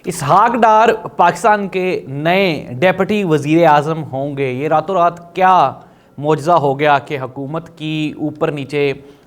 इसहाक डार पाकिस्तान के नए डेप्यूटी वज़ीर आज़म होंगे। ये रातों रात क्या मौजज़ा हो गया कि हुकूमत की ऊपर नीचे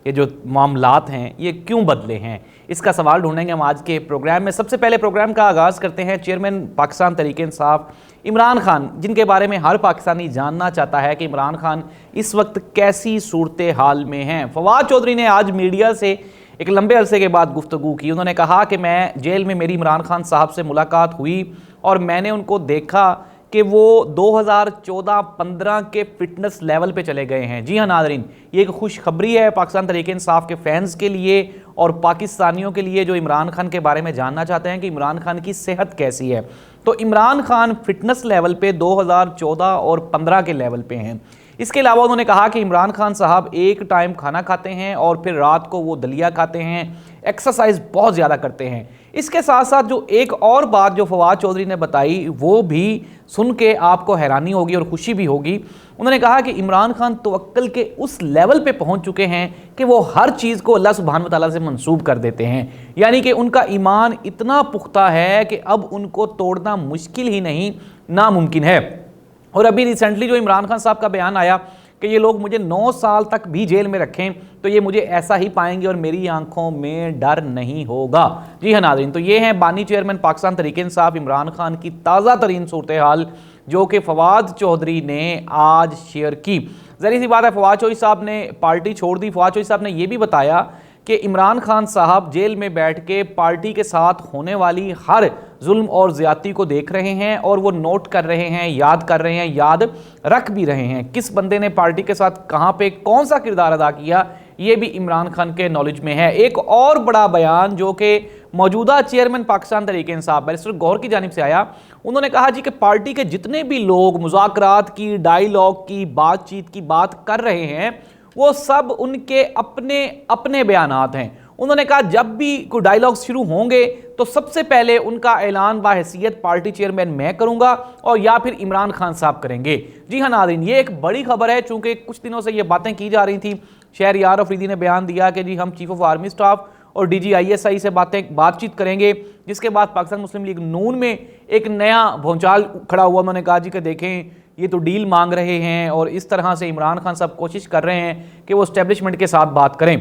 ये जो मामलात हैं ये क्यों बदले हैं, इसका सवाल ढूंढेंगे हम आज के प्रोग्राम में। सबसे पहले प्रोग्राम का आगाज़ करते हैं चेयरमैन पाकिस्तान तहरीक इंसाफ इमरान खान, जिनके बारे में हर पाकिस्तानी जानना चाहता है कि इमरान खान इस वक्त कैसी सूरत हाल में हैं। फवाद चौधरी ने आज मीडिया से एक लंबे अरसे के बाद गुफ्तगू की। उन्होंने कहा कि मैं जेल में मेरी इमरान खान साहब से मुलाकात हुई और मैंने उनको देखा कि वो 2014-15 के फिटनेस लेवल पे चले गए हैं। जी हाँ नाज़रीन, ये एक खुशखबरी है पाकिस्तान तहरीक इंसाफ के फैंस के लिए और पाकिस्तानियों के लिए जो इमरान खान के बारे में जानना चाहते हैं कि इमरान खान की सेहत कैसी है। तो इमरान खान फिटनेस लेवल पे 2014 और 15 के लेवल पे हैं। इसके अलावा उन्होंने कहा कि इमरान खान साहब एक टाइम खाना खाते हैं और फिर रात को वो दलिया खाते हैं, एक्सरसाइज बहुत ज़्यादा करते हैं। इसके साथ साथ जो एक और बात जो फवाद चौधरी ने बताई वो भी सुन के आपको हैरानी होगी और खुशी भी होगी। उन्होंने कहा कि इमरान खान तवक्कल के उस लेवल पे पहुंच चुके हैं कि वो हर चीज़ को अल्लाह सुब्हान व तआला से मंसूब कर देते हैं, यानी कि उनका ईमान इतना पुख्ता है कि अब उनको तोड़ना मुश्किल ही नहीं नामुमकिन है। और अभी रिसेंटली जो इमरान खान साहब का बयान आया कि ये लोग मुझे 9 साल तक भी जेल में रखें तो ये मुझे ऐसा ही पाएंगे और मेरी आंखों में डर नहीं होगा। जी हाँ नाज़रीन, तो ये हैं बानी चेयरमैन पाकिस्तान तहरीक इंसाफ इमरान खान की ताज़ा तरीन सूरत हाल जो कि फवाद चौधरी ने आज शेयर की। ज़री सी बात है, फवाद चौधरी साहब ने पार्टी छोड़ दी। फवाद चौधरी साहब ने यह भी बताया कि इमरान खान साहब जेल में बैठ के पार्टी के साथ होने वाली हर जुल्म और ज़्यादती को देख रहे हैं और वो नोट कर रहे हैं, याद कर रहे हैं, याद रख भी रहे हैं। किस बंदे ने पार्टी के साथ कहाँ पे कौन सा किरदार अदा किया, ये भी इमरान खान के नॉलेज में है। एक और बड़ा बयान जो कि मौजूदा चेयरमैन पाकिस्तान तहरीक इंसाफ बैरिस्टर गौहर की जानिब से आया। उन्होंने कहा जी कि पार्टी के जितने भी लोग मुज़ाकरात की, डायलॉग की, बातचीत की बात कर रहे हैं वो सब उनके अपने अपने बयानात हैं। उन्होंने कहा जब भी कोई डायलॉग शुरू होंगे तो सबसे पहले उनका ऐलान बाहैसियत पार्टी चेयरमैन मैं करूंगा और या फिर इमरान खान साहब करेंगे। जी हाँ नाज़रीन, ये एक बड़ी खबर है चूंकि कुछ दिनों से ये बातें की जा रही थी। शहरयार अफरीदी ने बयान दिया कि जी हम चीफ ऑफ आर्मी स्टाफ और DGISI से बातचीत करेंगे, जिसके बाद पाकिस्तान मुस्लिम लीग नून में एक नया भूचाल खड़ा हुआ। उन्होंने कहा जी कि देखें ये तो डील मांग रहे हैं और इस तरह से इमरान खान साहब कोशिश कर रहे हैं कि वो एस्टेब्लिशमेंट के साथ बात करें।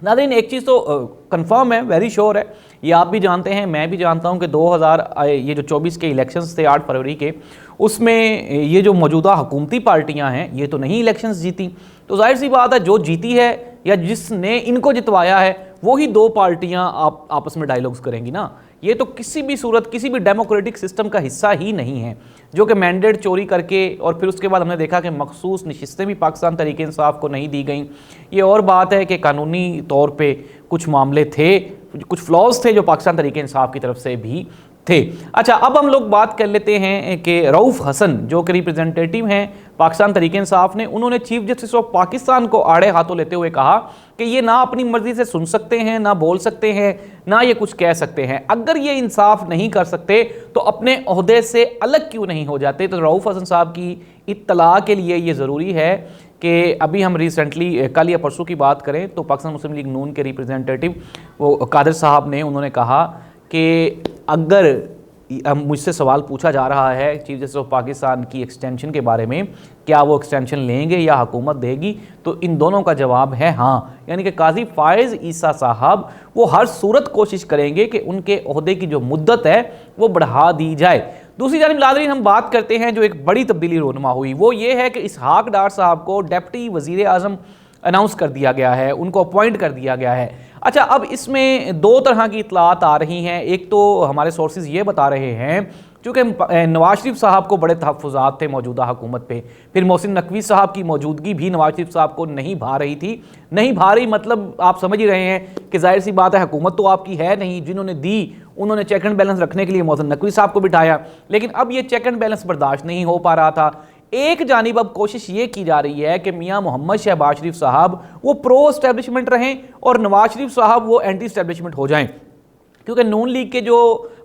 नाज़रीन, एक चीज़ तो कंफर्म है, वेरी श्योर है, ये आप भी जानते हैं, मैं भी जानता हूं कि 2024 के इलेक्शंस थे 8 फरवरी के, उसमें ये जो मौजूदा हुकूमती पार्टियां हैं ये तो नहीं इलेक्शंस जीती। तो जाहिर सी बात है जो जीती है या जिसने इनको जितवाया है वही 2 पार्टियां आपस में डायलॉग्स करेंगी ना। ये तो किसी भी सूरत किसी भी डेमोक्रेटिक सिस्टम का हिस्सा ही नहीं है जो कि मैंडेट चोरी करके और फिर उसके बाद हमने देखा कि मखसूस नशिस्तें भी पाकिस्तान तहरीक इंसाफ को नहीं दी गई। ये और बात है कि कानूनी तौर पे कुछ मामले थे, कुछ फ्लॉज थे जो पाकिस्तान तहरीक इंसाफ की तरफ से भी थे। अच्छा, अब हम लोग बात कर लेते हैं कि रऊफ़ हसन जो कि रिप्रेजेंटेटिव हैं पाकिस्तान तहरीक इंसाफ ने, उन्होंने चीफ जस्टिस ऑफ पाकिस्तान को आड़े हाथों लेते हुए कहा कि ये ना अपनी मर्जी से सुन सकते हैं, ना बोल सकते हैं, ना ये कुछ कह सकते हैं। अगर ये इंसाफ नहीं कर सकते तो अपने ओहदे से अलग क्यों नहीं हो जाते। तो रऊफ़ हसन साहब की इत्तला के लिए ये ज़रूरी है कि अभी हम रिसेंटली कल या परसों की बात करें तो पाकिस्तान मुस्लिम लीग नून के रिप्रेजेंटेटिव वो कादिर साहब ने उन्होंने कहा कि अगर मुझसे सवाल पूछा जा रहा है चीफ जस्टिस ऑफ पाकिस्तान की एक्सटेंशन के बारे में, क्या वो एक्सटेंशन लेंगे या हुकूमत देगी, तो इन दोनों का जवाब है हाँ। यानी कि काजी फायज़ ईसा साहब वो हर सूरत कोशिश करेंगे कि उनके ओहदे की जो मुद्दत है वो बढ़ा दी जाए। दूसरी जानिब नाज़रीन, हम बात करते हैं जो एक बड़ी तब्दीली रोनमा हुई वो ये है कि इसहाक डार साहब को डेप्टी वज़ीर आज़म अनाउंस कर दिया गया है, उनको अपॉइंट कर दिया गया है। अच्छा, अब इसमें 2 तरह की इतलात आ रही हैं। एक तो हमारे सोर्सेज ये बता रहे हैं क्योंकि नवाज शरीफ साहब को बड़े तहफ़्फ़ुज़ात थे मौजूदा हुकूमत पे, फिर मोहसिन नकवी साहब की मौजूदगी भी नवाज शरीफ साहब को नहीं भा रही थी। नहीं भा रही मतलब आप समझ ही रहे हैं कि जाहिर सी बात है हुकूमत तो आपकी है नहीं, जिन्होंने दी उन्होंने चेक एंड बैलेंस रखने के लिए मोहसिन नकवी साहब को बिठाया, लेकिन अब ये चेक एंड बैलेंस बर्दाश्त नहीं हो पा रहा था। एक जानिब अब कोशिश ये की जा रही है कि मियां मोहम्मद शहबाज शरीफ साहब वो प्रो एस्टेब्लिशमेंट रहें और नवाज शरीफ साहब वो एंटी एस्टेब्लिशमेंट हो जाएं, क्योंकि नून लीग के जो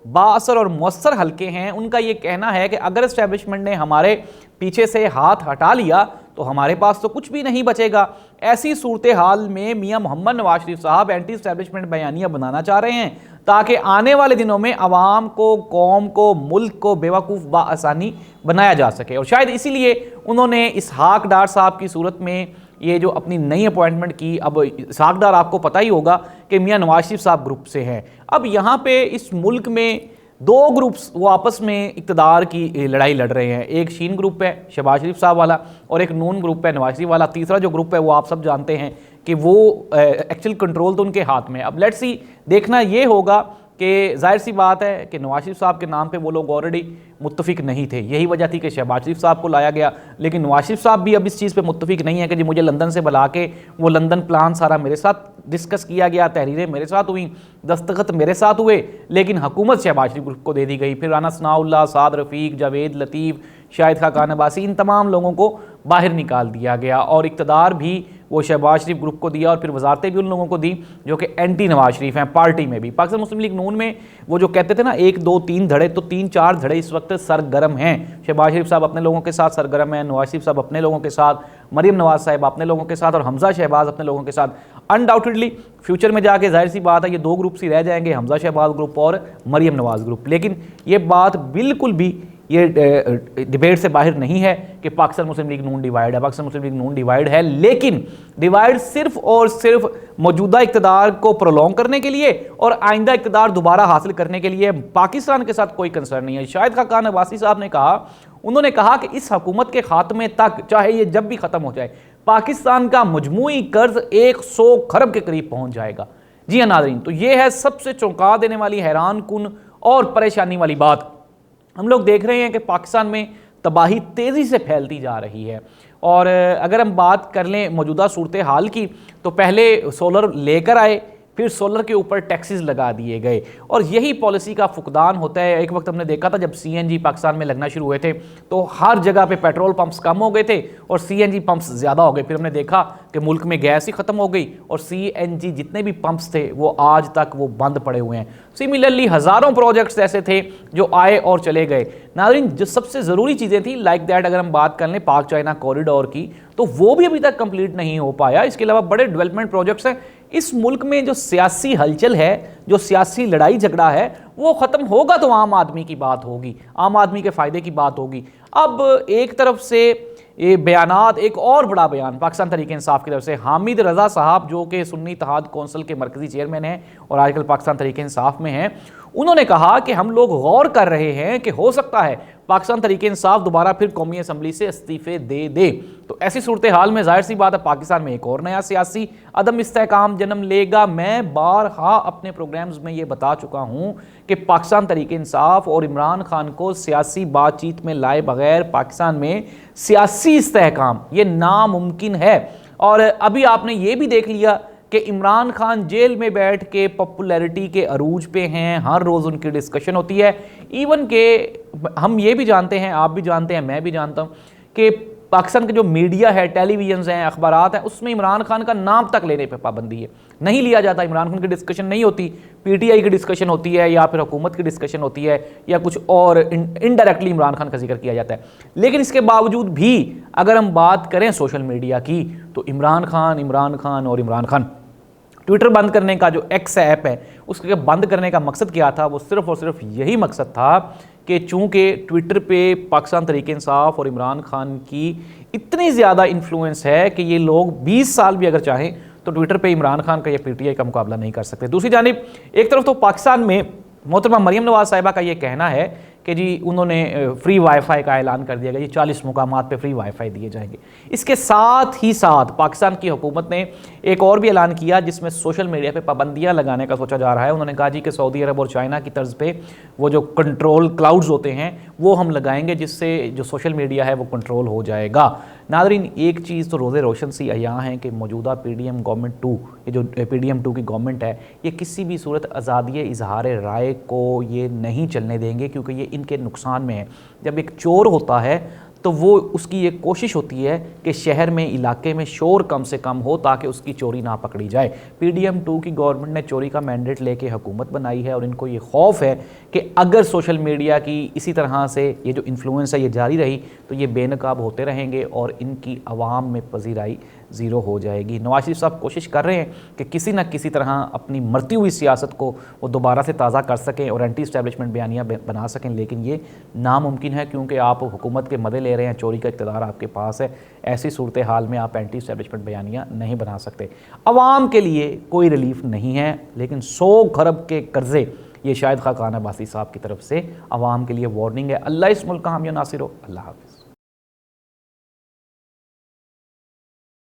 बाअसर और मौसर हल्के हैं उनका ये कहना है कि अगर एस्टेब्लिशमेंट ने हमारे पीछे से हाथ हटा लिया तो हमारे पास तो कुछ भी नहीं बचेगा। ऐसी सूरत हाल में मियां मोहम्मद नवाज शरीफ साहब एंटी एस्टैब्लिशमेंट बयानियां बनाना चाह रहे हैं ताकि आने वाले दिनों में आवाम को, कौम को, मुल्क को बेवकूफ़ बाआसानी बनाया जा सके। और शायद इसीलिए उन्होंने इसहाक डार साहब की सूरत में ये जो अपनी नई अपॉइंटमेंट की। अब इसहाक डार आपको पता ही होगा कि मियां नवाज शरीफ साहब ग्रुप से हैं। अब यहाँ पे इस मुल्क में दो ग्रुप्स वो आपस में इक़्तिदार की लड़ाई लड़ रहे हैं। एक शीन ग्रुप है शहबाज शरीफ साहब वाला और एक नून ग्रुप है नवाज शरीफ वाला। तीसरा जो ग्रुप है वो आप सब जानते हैं कि वो एक्चुअल कंट्रोल तो उनके हाथ में। अब लेट्स सी, देखना ये होगा कि जाहिर सी बात है कि नवाज शरीफ साहब के नाम पे वो लोग ऑलरेडी मुत्तफिक नहीं थे। यही वजह थी कि शहबाज शरीफ साहब को लाया गया। लेकिन नवाज शरीफ साहब भी अब इस चीज़ पे मुत्तफिक नहीं है कि जी मुझे लंदन से बुला के वो लंदन प्लान सारा मेरे साथ डिस्कस किया गया, तहरीरें मेरे साथ हुई, दस्तखत मेरे साथ हुए, लेकिन हुकूमत शहबाज शरीफ ग्रुप को दे दी गई। फिर राना सनाउल्लाह, साद रफ़ीक, जावेद लतीफ़, शाहिद खाकान अब्बासी, इन तमाम लोगों को बाहर निकाल दिया गया और इक़्तिदार भी वो शहबाज शरीफ ग्रुप को दिया और फिर वजारतें भी उन लोगों को दी जो कि एंटी नवाज शरीफ हैं। पार्टी में भी पाकिस्तान मुस्लिम लीग नून में वो जो कहते थे ना 1 2 3 धड़े, तो 3 4 धड़े इस वक्त सरगर्म हैं। शहबाज शरीफ साहब अपने लोगों के साथ सरगर्म हैं, नवाज शरीफ साहब अपने लोगों के साथ, मरीम नवाज साहब अपने लोगों के साथ और हमजा शहबाज अपने लोगों के साथ। अनडाउटेडली फ्यूचर में जाके जाहिर सी बात है ये दो ग्रुप्स ही रह जाएंगे, हमजा शहबाज ग्रुप और मरीम नवाज ग्रुप। लेकिन ये बात बिल्कुल भी ये डिबेट से बाहर नहीं है कि पाकिस्तान मुस्लिम लीग नून डिवाइड है। पाकिस्तान मुस्लिम लीग नून डिवाइड है, लेकिन डिवाइड सिर्फ और सिर्फ मौजूदा इक़्तिदार को प्रोलॉन्ग करने के लिए और आइंदा इक़्तिदार दोबारा हासिल करने के लिए। पाकिस्तान के साथ कोई कंसर्न नहीं है। शाहिद खाकान अब्बासी साहब ने कहा, उन्होंने कहा कि इस हुकूमत के खात्मे तक, चाहे ये जब भी ख़त्म हो जाए, पाकिस्तान का मजमूई कर्ज 100 खरब के करीब पहुँच जाएगा। जी हाँ नाज़रीन, तो ये है सबसे चौंका देने वाली, हैरान कुन और परेशानी वाली बात। हम लोग देख रहे हैं कि पाकिस्तान में तबाही तेज़ी से फैलती जा रही है। और अगर हम बात कर लें मौजूदा सूरत हाल की, तो पहले सोलर लेकर आए, फिर सोलर के ऊपर टैक्सेस लगा दिए गए और यही पॉलिसी का फुकदान होता है। एक वक्त हमने देखा था जब सीएनजी पाकिस्तान में लगना शुरू हुए थे तो हर जगह पे पेट्रोल पंप्स कम हो गए थे और सीएनजी पंप्स ज़्यादा हो गए। फिर हमने देखा कि मुल्क में गैस ही ख़त्म हो गई और सीएनजी जितने भी पंप्स थे वो आज तक वो बंद पड़े हुए हैं। सिमिलरली हज़ारों प्रोजेक्ट्स ऐसे थे जो आए और चले गए। नाज़रीन, जो सबसे ज़रूरी चीज़ें थी लाइक दैट, अगर हम बात कर लें पाक चाइना कॉरिडोर की, तो वो भी अभी तक कंप्लीट नहीं हो पाया। इसके अलावा बड़े डेवलपमेंट प्रोजेक्ट्स हैं। इस मुल्क में जो सियासी हलचल है, जो सियासी लड़ाई झगड़ा है, वो ख़त्म होगा तो आम आदमी की बात होगी, आम आदमी के फ़ायदे की बात होगी। अब एक तरफ से ये बयानात, एक और बड़ा बयान पाकिस्तान तहरीक इंसाफ की तरफ से हामिद रज़ा साहब जो कि सुन्नी इत्तेहाद कौंसिल के मरकज़ी चेयरमैन हैं और आजकल पाकिस्तान तहरीक इंसाफ में हैं, उन्होंने कहा कि हम लोग गौर कर रहे हैं कि हो सकता है पाकिस्तान तहरीक इंसाफ दोबारा फिर कौमी असम्बली से इस्तीफ़े दे दे। तो ऐसी सूरत हाल में जाहिर सी बात है पाकिस्तान में एक और नया सियासी अदम इस्तेहकाम जन्म लेगा। मैं बारहा अपने प्रोग्राम्स में ये बता चुका हूँ कि पाकिस्तान तहरीक इंसाफ और इमरान खान को सियासी बातचीत में लाए बगैर पाकिस्तान में सियासी इस्तेहकाम ये नामुमकिन है। और अभी आपने ये भी देख लिया कि इमरान खान जेल में बैठ के पॉपुलैरिटी के अरूज पे हैं, हर रोज़ उनकी डिस्कशन होती है। इवन के हम ये भी जानते हैं, आप भी जानते हैं, मैं भी जानता हूँ कि पाकिस्तान के जो मीडिया है, टेलीविजन हैं, अखबारात हैं, उसमें इमरान खान का नाम तक लेने पे पाबंदी है, नहीं लिया जाता। इमरान खान की डिस्कशन नहीं होती, पीटीआई की डिस्कशन होती है या फिर हुकूमत की डिस्कशन होती है या कुछ और इनडायरेक्टली इमरान खान का जिक्र किया जाता है। लेकिन इसके बावजूद भी अगर हम बात करें सोशल मीडिया की, तो इमरान खान और इमरान खान। ट्विटर बंद करने का जो एक्स ऐप है उसके बंद करने का मकसद क्या था? वो सिर्फ और सिर्फ यही मकसद था कि चूँकि ट्विटर पे पाकिस्तान तहरीक इंसाफ और इमरान खान की इतनी ज़्यादा इन्फ्लुएंस है कि ये लोग 20 साल भी अगर चाहें तो ट्विटर पे इमरान खान का या पीटीआई का मुकाबला नहीं कर सकते। दूसरी जानिब एक तरफ तो पाकिस्तान में मोहतरमा मरीम नवाज साहिबा का ये कहना है कि जी उन्होंने फ्री वाईफाई का ऐलान कर दिया गया, ये 40 मुकामात पे फ्री वाईफाई दिए जाएंगे। इसके साथ ही साथ पाकिस्तान की हुकूमत ने एक और भी ऐलान किया जिसमें सोशल मीडिया पे पाबंदियां लगाने का सोचा जा रहा है। उन्होंने कहा जी कि सऊदी अरब और चाइना की तर्ज पे वो जो कंट्रोल क्लाउड्स होते हैं वो हम लगाएंगे, जिससे जो सोशल मीडिया है वो कंट्रोल हो जाएगा। नादरीन, एक चीज़ तो रोज़े रोशन सी अयां है कि मौजूदा PDM गवर्नमेंट 2, ये जो PDM 2 की गवर्नमेंट है, ये किसी भी सूरत आज़ादी इजहार राय को ये नहीं चलने देंगे, क्योंकि ये इनके नुकसान में है। जब एक चोर होता है तो वो उसकी ये कोशिश होती है कि शहर में, इलाके में शोर कम से कम हो ताकि उसकी चोरी ना पकड़ी जाए। PDM 2 की गवर्नमेंट ने चोरी का मैंडेट लेके हुकूमत बनाई है और इनको ये खौफ है कि अगर सोशल मीडिया की इसी तरह से ये जो इन्फ्लुएंस है ये जारी रही तो ये बेनकाब होते रहेंगे और इनकी आवाम में पजीराई ज़ीरो हो जाएगी। नवाज शरीफ साहब कोशिश कर रहे हैं कि किसी न किसी तरह अपनी मरती हुई सियासत को वो दोबारा से ताज़ा कर सकें और एंटी इस्टेब्लिशमेंट बयानियाँ बना सकें, लेकिन ये नामुमकिन है क्योंकि आप हुकूमत के मदे ले रहे हैं, चोरी का इक़्तिदार आपके पास है। ऐसी सूरत हाल में आप एंटी इस्टेब्लिशमेंट बयानियाँ नहीं बना सकते। अवाम के लिए कोई रिलीफ नहीं है, लेकिन 100 खरब के कर्ज़े ये शायद खाकान अब्बासी साहब की तरफ से अवाम के लिए वार्निंग है। अल्लाह इस मुल्क का हामी नासिर हो। अल्लाह हाफ़िज़।